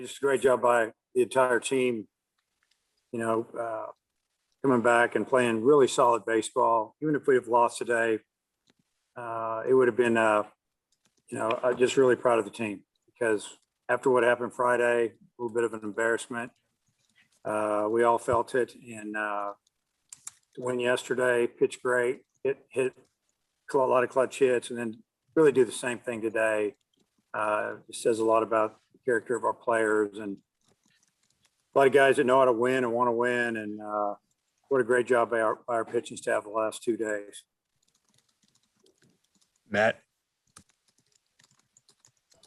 just a great job by the entire team, you know, coming back and playing really solid baseball. Even if we have lost today, it would have been, I'm just really proud of the team because after what happened Friday, a little bit of an embarrassment. We all felt it, and to win yesterday, pitch great, hit a lot of clutch hits, and then really do the same thing today. It says a lot about the character of our players and a lot of guys that know how to win and want to win. And what a great job by our pitching staff the last 2 days. Matt.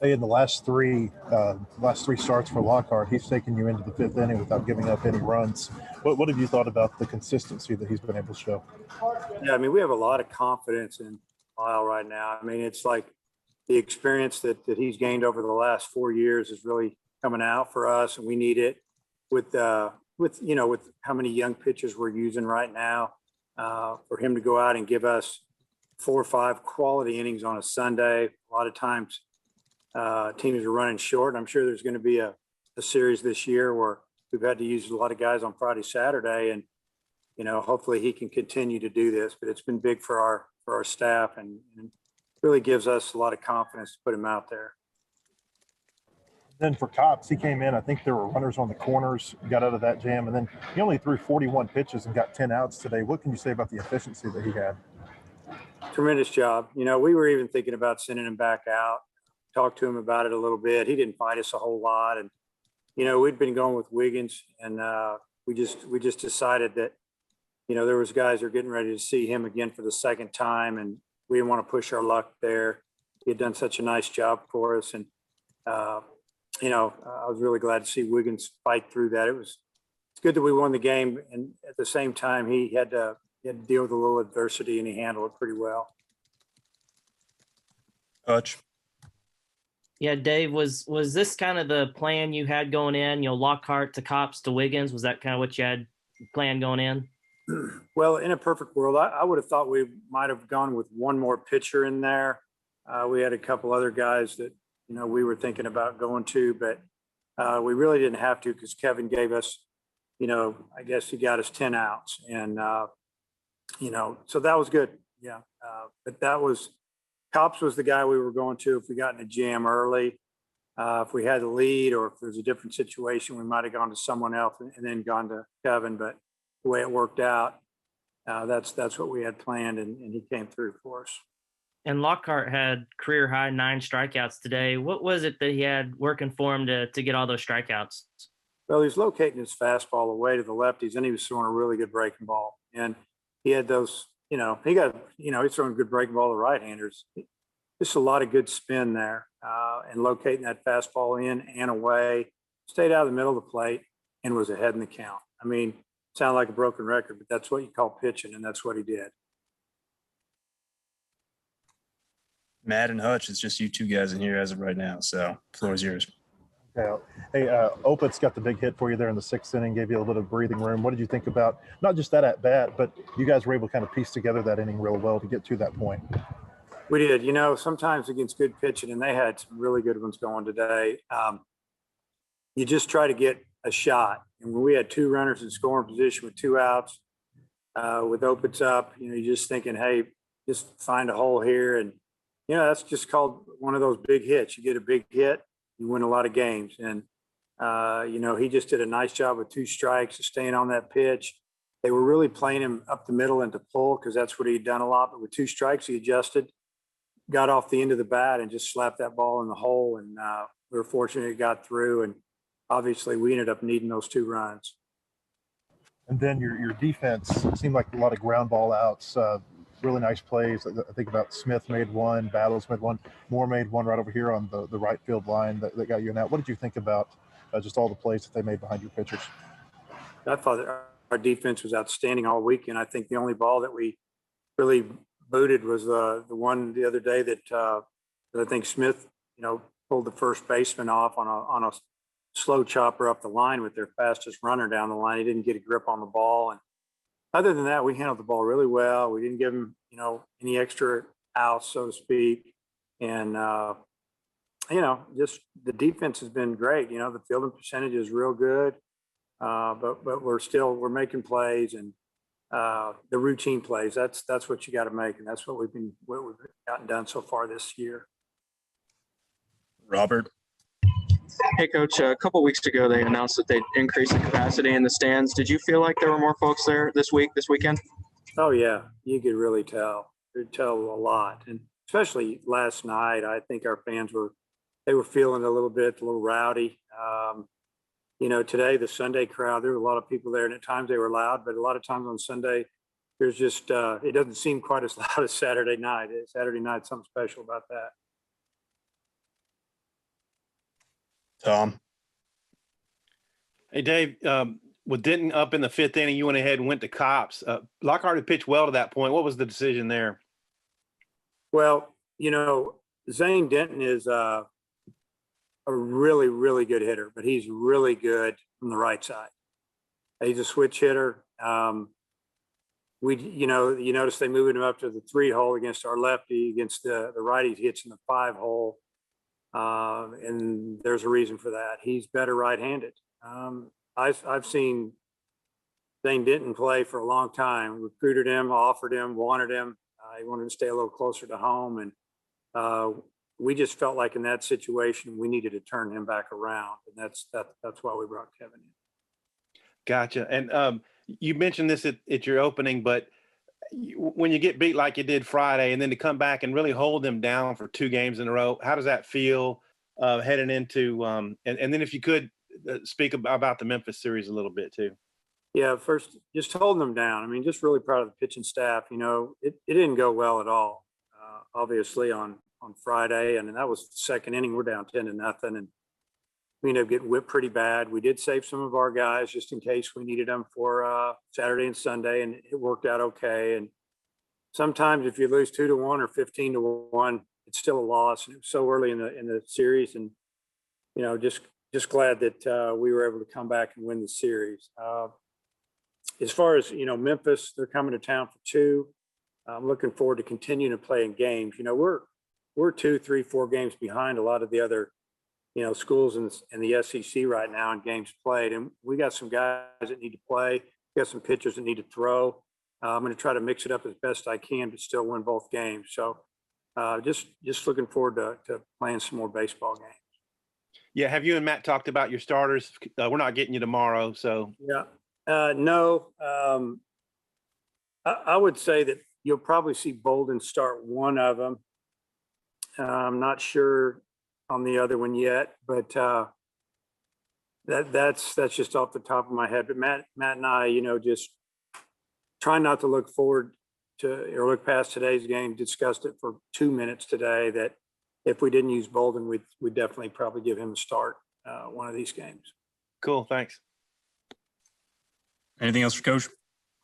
Hey, in the last three starts for Lockhart, he's taken you into the fifth inning without giving up any runs. What have you thought about the consistency that he's been able to show? Yeah, I mean, we have a lot of confidence in Lyle right now. I mean, it's like the experience that he's gained over the last 4 years is really coming out for us, and we need it with how many young pitchers we're using right now. For him to go out and give us 4 or 5 quality innings on a Sunday, a lot of times teams are running short. I'm sure there's going to be a series this year where we've had to use a lot of guys on Friday, Saturday, and hopefully he can continue to do this. But it's been big for our staff and really gives us a lot of confidence to put him out there. Then for Cops, he came in. I think there were runners on the corners, got out of that jam, and then he only threw 41 pitches and got 10 outs today. What can you say about the efficiency that he had? Tremendous job. We were even thinking about sending him back out. Talked to him about it a little bit. He didn't fight us a whole lot, and we'd been going with Wiggins, and we just decided that there was guys that are getting ready to see him again for the second time, and we didn't want to push our luck there. He had done such a nice job for us, and I was really glad to see Wiggins fight through that. It's good that we won the game, and at the same time he had to deal with a little adversity, and he handled it pretty well. Hutch. Yeah, Dave, was this kind of the plan you had going in? Lockhart to Cops to Wiggins. Was that kind of what you had planned going in? Well, in a perfect world, I would have thought we might have gone with one more pitcher in there. We had a couple other guys that we were thinking about going to, but we really didn't have to because Kevin gave us, I guess he got us 10 outs, and so that was good. Yeah, but Cops was the guy we were going to if we got in a jam early. If we had the lead or if there's a different situation, we might have gone to someone else and then gone to Kevin. But the way it worked out, that's what we had planned, and he came through for us. And Lockhart had career high 9 strikeouts today. What was it that he had working for him to get all those strikeouts? Well, he was locating his fastball away to the lefties, and he was throwing a really good breaking ball. And he had those. He's throwing a good breaking ball to right-handers. Just a lot of good spin there, and locating that fastball in and away, stayed out of the middle of the plate, and was ahead in the count. I mean, sound like a broken record, but that's what you call pitching, and that's what he did. Matt and Hutch, it's just you two guys in here as of right now, so the floor is yours. Okay. Hey, Opitz got the big hit for you there in the 6th inning, gave you a little bit of breathing room. What did you think about not just that at bat, but you guys were able to kind of piece together that inning real well to get to that point? We did. Sometimes against good pitching, and they had some really good ones going today, you just try to get a shot. And when we had 2 runners in scoring position with 2 outs, with Opitz up, you're just thinking, hey, just find a hole here. And, that's just called one of those big hits. You get a big hit, you win a lot of games. And, he just did a nice job with 2 strikes of staying on that pitch. They were really playing him up the middle and to pull because that's what he'd done a lot. But with 2 strikes, he adjusted, got off the end of the bat, and just slapped that ball in the hole. And we were fortunate it got through. And obviously we ended up needing those 2 runs. And then your defense seemed like a lot of ground ball outs, really nice plays. I think about Smith made one, Battles made one, Moore made one right over here on the right field line that got you in that. What did you think about just all the plays that they made behind your pitchers? I thought that our defense was outstanding all weekend. I think the only ball that we really booted was the one the other day that I think Smith, pulled the first baseman off on a slow chopper up the line with their fastest runner down the line. He didn't get a grip on the ball, and other than that, we handled the ball really well. We didn't give him, any extra outs, so to speak. And just the defense has been great. The fielding percentage is real good, but we're making plays and the routine plays. That's what you got to make, and that's what we've gotten done so far this year. Robert. Hey, Coach, a couple weeks ago, they announced that they'd increase the capacity in the stands. Did you feel like there were more folks there this weekend? Oh, yeah. You could really tell. You could tell a lot. And especially last night, I think our fans were feeling a little rowdy. Today, the Sunday crowd, there were a lot of people there, and at times they were loud, but a lot of times on Sunday, there's just, it doesn't seem quite as loud as Saturday night. Saturday night, something special about that. Tom. Hey, Dave, with Denton up in the fifth inning, you went ahead and went to Cops. Lockhart had pitched well to that point. What was the decision there? Well, Zane Denton is a really, really good hitter, but he's really good from the right side. He's a switch hitter. You notice they moved him up to the 3 hole against our lefty, against the righty he hits in the 5 hole. And there's a reason for that. He's better right-handed. I've seen Zane Denton play for a long time, recruited him, offered him, wanted him. He wanted to stay a little closer to home. And we just felt like in that situation, we needed to turn him back around. And that's why we brought Kevin in. Gotcha. And you mentioned this at your opening, but when you get beat like you did Friday and then to come back and really hold them down for 2 games in a row, how does that feel heading into and then if you could speak about the Memphis series a little bit too. Yeah, first, just holding them down. I mean, just really proud of the pitching staff. It didn't go well at all, obviously, on Friday. And that was the second inning. We're down 10-0. And we ended up getting whipped pretty bad. We did save some of our guys just in case we needed them for Saturday and Sunday. And it worked out okay. And sometimes if you lose 2-1 or 15-1, it's still a loss. And it was so early in the series. And, just glad that we were able to come back and win the series. As far as, Memphis, they're coming to town for 2. I'm looking forward to continuing to play in games. We're 2, 3, 4 games behind a lot of the other, schools in the SEC right now in games played. And we got some guys that need to play. We got some pitchers that need to throw. I'm going to try to mix it up as best I can, but still win both games. So just looking forward to playing some more baseball games. Yeah. Have you and Matt talked about your starters? We're not getting you tomorrow. So Yeah. No, I would say that you'll probably see Bolden start one of them. I'm not sure on the other one yet, but that's just off the top of my head. But Matt and I, just try not to look forward to or look past today's game. Discussed it for 2 minutes today that if we didn't use Bolden, we'd definitely probably give him a start one of these games. cool. Thanks. Anything else for Coach?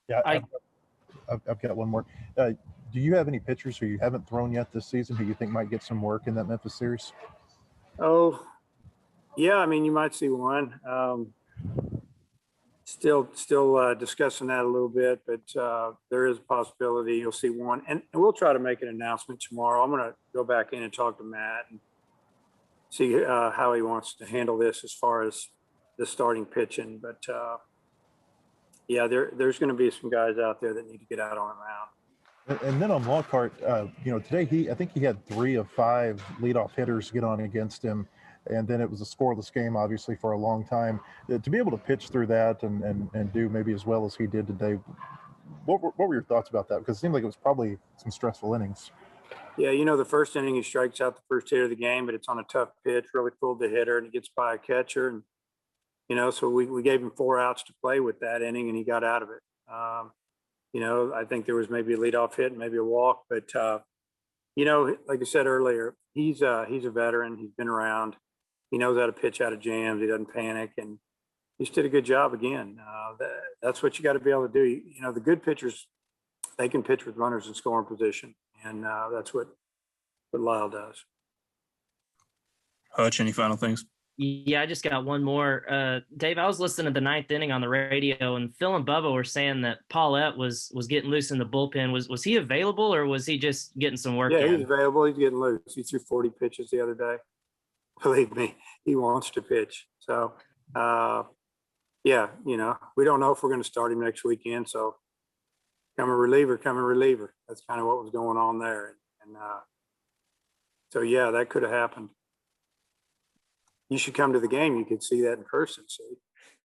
Yeah, I've got one more. Do you have any pitchers who you haven't thrown yet this season who you think might get some work in that Memphis series? Oh, yeah. I mean, you might see one. Still discussing that a little bit, but there is a possibility you'll see one. And we'll try to make an announcement tomorrow. I'm going to go back in and talk to Matt and see how he wants to handle this as far as the starting pitching. But yeah, there's going to be some guys out there that need to get out on the mound. And then on Lockhart, today I think he had 3 of 5 leadoff hitters get on against him, and then it was a scoreless game, obviously, for a long time. To be able to pitch through that and do maybe as well as he did today, what were your thoughts about that? Because it seemed like it was probably some stressful innings. Yeah, the first inning he strikes out the first hitter of the game, but it's on a tough pitch, really fooled the hitter, and it gets by a catcher. And so we gave him 4 outs to play with that inning, and he got out of it. I think there was maybe a leadoff hit and maybe a walk, but like I said earlier, he's a veteran. He's been around. He knows how to pitch out of jams. He doesn't panic, and he just did a good job again. That's what you got to be able to do. The good pitchers, they can pitch with runners in scoring position, and that's what Lyle does. Hutch, any final things? Yeah, I just got one more. Dave, I was listening to the 9th inning on the radio, and Phil and Bubba were saying that Paulette was getting loose in the bullpen. Was he available, or was he just getting some work? Yeah, he's available. He's getting loose. He threw 40 pitches the other day. Believe me, he wants to pitch. So, yeah, we don't know if we're going to start him next weekend. So, come a reliever, come a reliever. That's kind of what was going on there. And so, yeah, that could have happened. You should come to the game. You could see that in person. See.